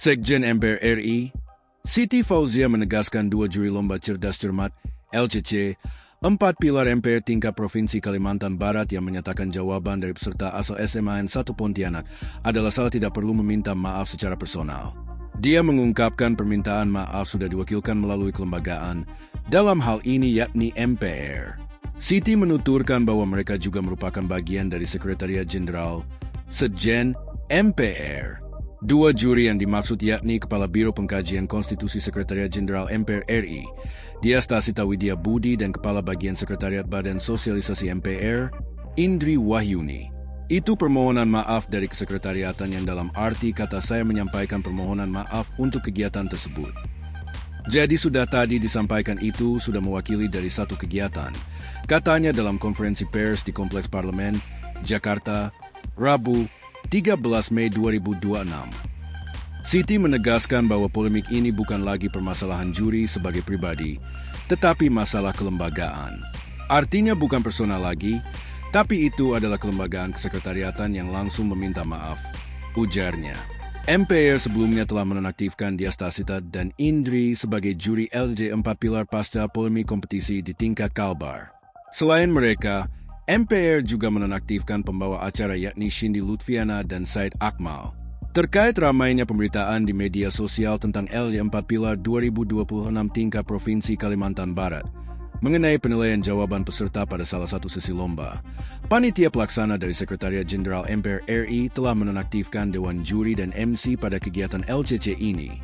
Sekjen MPR RI, Siti Fauzia menegaskan 2 juri lomba cerdas cermat LCC, 4 pilar MPR tingkat Provinsi Kalimantan Barat yang menyatakan jawaban dari peserta asal SMAN 1 Pontianak adalah salah tidak perlu meminta maaf secara personal. Dia mengungkapkan permintaan maaf sudah diwakilkan melalui kelembagaan, dalam hal ini yakni MPR. Siti menuturkan bahwa mereka juga merupakan bagian dari Sekretariat Jenderal, Sekjen, MPR. 2 juri yang dimaksud yakni Kepala Biro Pengkajian Konstitusi Sekretariat Jenderal MPR RI, Diastasita Widya Budi, dan Kepala Bagian Sekretariat Badan Sosialisasi MPR, Indri Wahyuni. Itu permohonan maaf dari kesekretariatan yang dalam arti kata saya menyampaikan permohonan maaf untuk kegiatan tersebut. Jadi sudah tadi disampaikan itu sudah mewakili dari satu kegiatan, katanya dalam konferensi pers di Kompleks Parlemen, Jakarta, Rabu, 13 Mei 2026. Siti menegaskan bahwa polemik ini bukan lagi permasalahan juri sebagai pribadi, tetapi masalah kelembagaan. Artinya bukan personal lagi, tapi itu adalah kelembagaan kesekretariatan yang langsung meminta maaf, ujarnya. MPR sebelumnya telah menonaktifkan Diastasita dan Indri sebagai juri LJ 4 pilar pasca polemik kompetisi di tingkat Kalbar. Selain mereka, MPR juga menonaktifkan pembawa acara yakni Shindy Lutfiana dan Said Akmal. Terkait ramainya pemberitaan di media sosial tentang LJ 4 pilar 2026 tingkat Provinsi Kalimantan Barat, mengenai penilaian jawaban peserta pada salah satu sesi lomba, Panitia Pelaksana dari Sekretariat Jenderal MPR RI telah menonaktifkan Dewan Juri dan MC pada kegiatan LCC ini.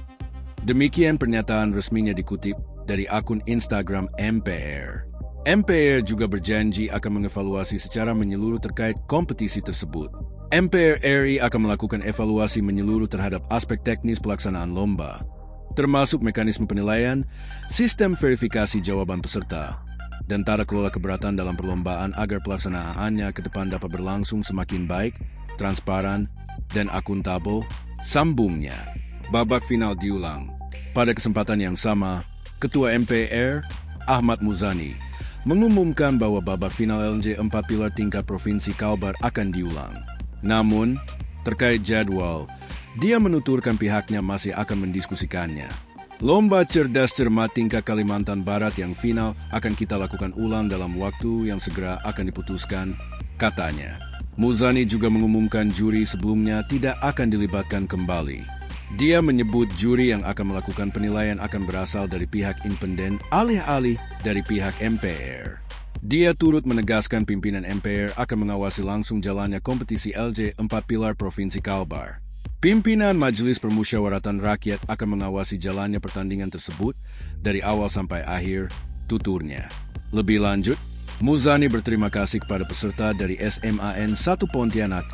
Demikian pernyataan resminya dikutip dari akun Instagram MPR. MPR juga berjanji akan mengevaluasi secara menyeluruh terkait kompetisi tersebut. MPR RI akan melakukan evaluasi menyeluruh terhadap aspek teknis pelaksanaan lomba, termasuk mekanisme penilaian, sistem verifikasi jawaban peserta, dan tata kelola keberatan dalam perlombaan agar pelaksanaannya ke depan dapat berlangsung semakin baik, transparan, dan akuntabel, sambungnya. Babak final diulang. Pada kesempatan yang sama, Ketua MPR, Ahmad Muzani, mengumumkan bahwa babak final LJ 4 pilar tingkat Provinsi Kalbar akan diulang. Namun, terkait jadwal, dia menuturkan pihaknya masih akan mendiskusikannya. Lomba cerdas cermat tingkat Kalimantan Barat yang final akan kita lakukan ulang dalam waktu yang segera akan diputuskan, katanya. Muzani juga mengumumkan juri sebelumnya tidak akan dilibatkan kembali. Dia menyebut juri yang akan melakukan penilaian akan berasal dari pihak independen alih-alih dari pihak MPR. Dia turut menegaskan pimpinan MPR akan mengawasi langsung jalannya kompetisi LJ 4 pilar Provinsi Kalbar. Pimpinan Majelis Permusyawaratan Rakyat akan mengawasi jalannya pertandingan tersebut dari awal sampai akhir, tuturnya. Lebih lanjut, Muzani berterima kasih kepada peserta dari SMAN 1 Pontianak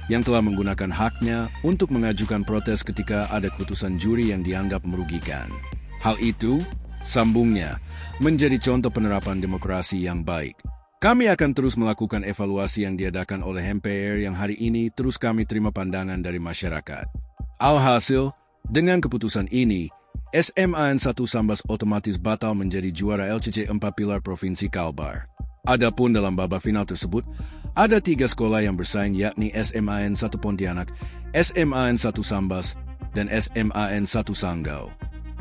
yang telah menggunakan haknya untuk mengajukan protes ketika ada keputusan juri yang dianggap merugikan. Hal itu, sambungnya, menjadi contoh penerapan demokrasi yang baik. Kami akan terus melakukan evaluasi yang diadakan oleh MPR yang hari ini terus kami terima pandangan dari masyarakat. Alhasil, dengan keputusan ini, SMAN 1 Sambas otomatis batal menjadi juara LCC 4 pilar Provinsi Kalbar. Adapun dalam babak final tersebut, ada 3 sekolah yang bersaing yakni SMAN 1 Pontianak, SMAN 1 Sambas, dan SMAN 1 Sanggau.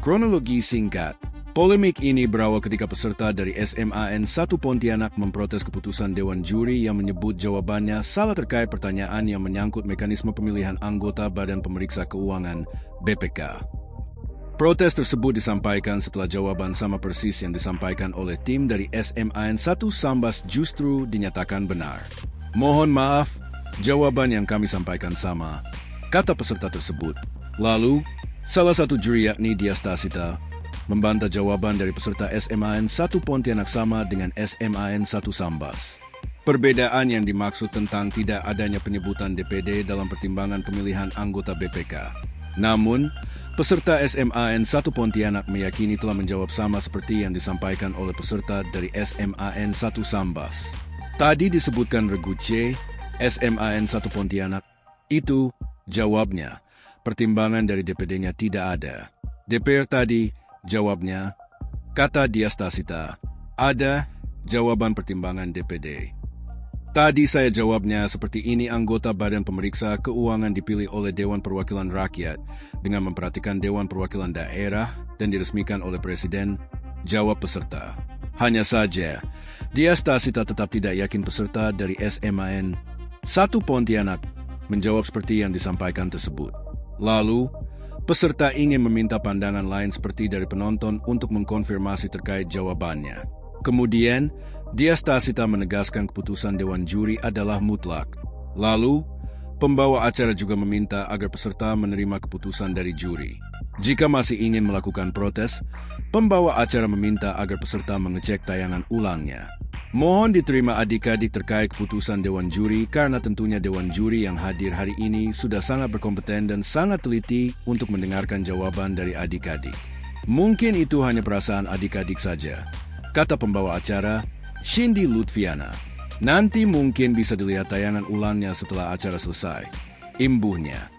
Kronologi singkat. Polemik ini berawal ketika peserta dari SMAN 1 Pontianak memprotes keputusan Dewan Juri yang menyebut jawabannya salah terkait pertanyaan yang menyangkut mekanisme pemilihan anggota Badan Pemeriksa Keuangan (BPK). Protes tersebut disampaikan setelah jawaban sama persis yang disampaikan oleh tim dari SMAN 1 Sambas justru dinyatakan benar. Mohon maaf, jawaban yang kami sampaikan sama, kata peserta tersebut. Lalu, salah satu juri yakni Diastasita membantah jawaban dari peserta SMAN 1 Pontianak sama dengan SMAN 1 Sambas. Perbedaan yang dimaksud tentang tidak adanya penyebutan DPD dalam pertimbangan pemilihan anggota BPK. Namun, peserta SMAN 1 Pontianak meyakini telah menjawab sama seperti yang disampaikan oleh peserta dari SMAN 1 Sambas. Tadi disebutkan regu C, SMAN 1 Pontianak. Itu, jawabnya, pertimbangan dari DPD-nya tidak ada. DPR tadi, jawabnya, kata Diastasita, ada jawaban pertimbangan DPD. Tadi saya jawabnya seperti ini, anggota Badan Pemeriksa Keuangan dipilih oleh Dewan Perwakilan Rakyat dengan memperhatikan Dewan Perwakilan Daerah dan diresmikan oleh Presiden, jawab peserta. Hanya saja, Dias Tasita tetap tidak yakin peserta dari SMAN 1 Pontianak menjawab seperti yang disampaikan tersebut. Lalu, peserta ingin meminta pandangan lain seperti dari penonton untuk mengkonfirmasi terkait jawabannya. Kemudian, Dias Tasita menegaskan keputusan Dewan Juri adalah mutlak. Lalu, pembawa acara juga meminta agar peserta menerima keputusan dari juri. Jika masih ingin melakukan protes, pembawa acara meminta agar peserta mengecek tayangan ulangnya. Mohon diterima adik-adik terkait keputusan Dewan Juri karena tentunya Dewan Juri yang hadir hari ini sudah sangat berkompeten dan sangat teliti untuk mendengarkan jawaban dari adik-adik. Mungkin itu hanya perasaan adik-adik saja, kata pembawa acara, Cindy Lutfiana. Nanti mungkin bisa dilihat tayangan ulangnya setelah acara selesai, imbuhnya.